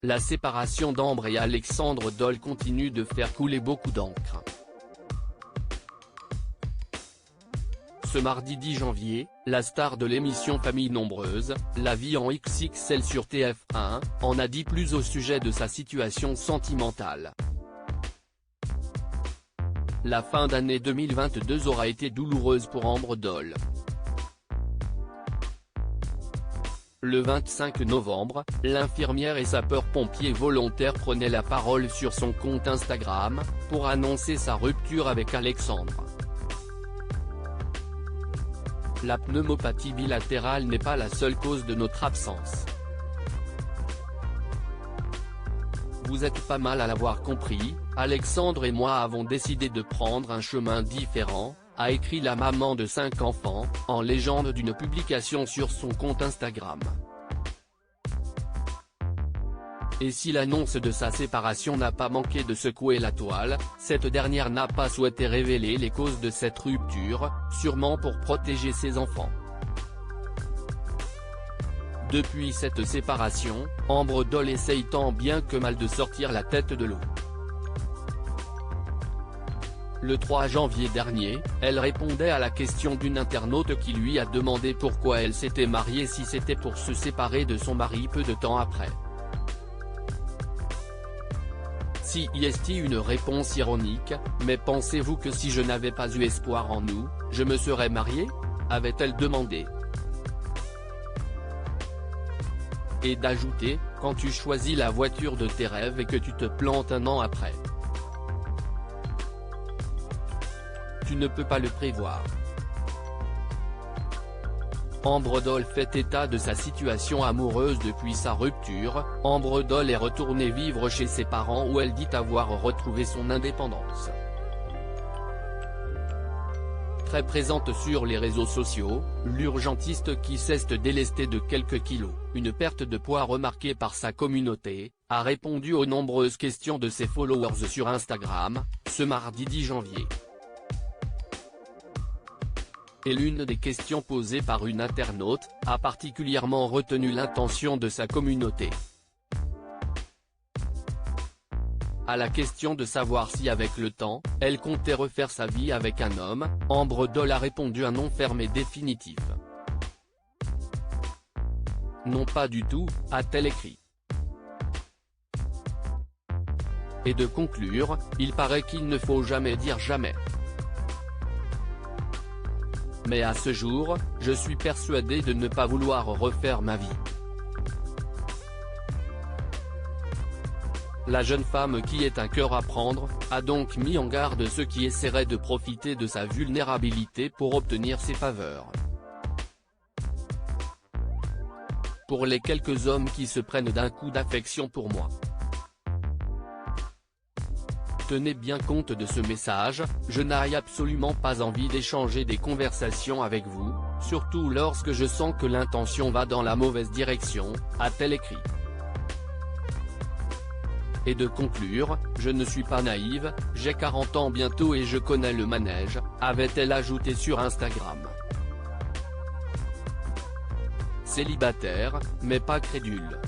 la séparation d'Ambre et Alexandre Dole continue de faire couler beaucoup d'encre. Ce mardi 10 janvier, la star de l'émission Famille Nombreuse, La Vie en XXL sur TF1, en a dit plus au sujet de sa situation sentimentale. La fin d'année 2022 aura été douloureuse pour Ambre Dole. Le 25 novembre, l'infirmière et sapeur-pompier volontaire prenait la parole sur son compte Instagram, pour annoncer sa rupture avec Alexandre. La pneumopathie bilatérale n'est pas la seule cause de notre absence. Vous êtes pas mal à l'avoir compris, Alexandre et moi avons décidé de prendre un chemin différent, a écrit la maman de 5 enfants, en légende d'une publication sur son compte Instagram. Et si l'annonce de sa séparation n'a pas manqué de secouer la toile, cette dernière n'a pas souhaité révéler les causes de cette rupture, sûrement pour protéger ses enfants. Depuis cette séparation, Ambre Dole essaye tant bien que mal de sortir la tête de l'eau. Le 3 janvier dernier, elle répondait à la question d'une internaute qui lui a demandé pourquoi elle s'était mariée si c'était pour se séparer de son mari peu de temps après. Si est une réponse ironique, mais pensez-vous que si je n'avais pas eu espoir en nous, je me serais mariée ? avait-elle demandé. Et d'ajouter, quand tu choisis la voiture de tes rêves et que tu te plantes un an après. Tu ne peux pas le prévoir. Ambre Dole fait état de sa situation amoureuse depuis sa rupture. Ambre Dole est retournée vivre chez ses parents où elle dit avoir retrouvé son indépendance. Très présente sur les réseaux sociaux, l'urgentiste qui s'est délestée de quelques kilos, une perte de poids remarquée par sa communauté, a répondu aux nombreuses questions de ses followers sur Instagram, ce mardi 10 janvier. Et l'une des questions posées par une internaute, a particulièrement retenu l'attention de sa communauté. À la question de savoir si avec le temps, elle comptait refaire sa vie avec un homme, Ambre Dole a répondu un non ferme et définitif. Non pas du tout, a-t-elle écrit. Et de conclure, il paraît qu'il ne faut jamais dire jamais. Mais à ce jour, je suis persuadé de ne pas vouloir refaire ma vie. La jeune femme qui est un cœur à prendre, a donc mis en garde ceux qui essaieraient de profiter de sa vulnérabilité pour obtenir ses faveurs. Pour les quelques hommes qui se prennent d'un coup d'affection pour moi. Tenez bien compte de ce message, je n'ai absolument pas envie d'échanger des conversations avec vous, surtout lorsque je sens que l'intention va dans la mauvaise direction, a-t-elle écrit. Et de conclure, je ne suis pas naïve, j'ai 40 ans bientôt et je connais le manège, avait-elle ajouté sur Instagram. Célibataire, mais pas crédule.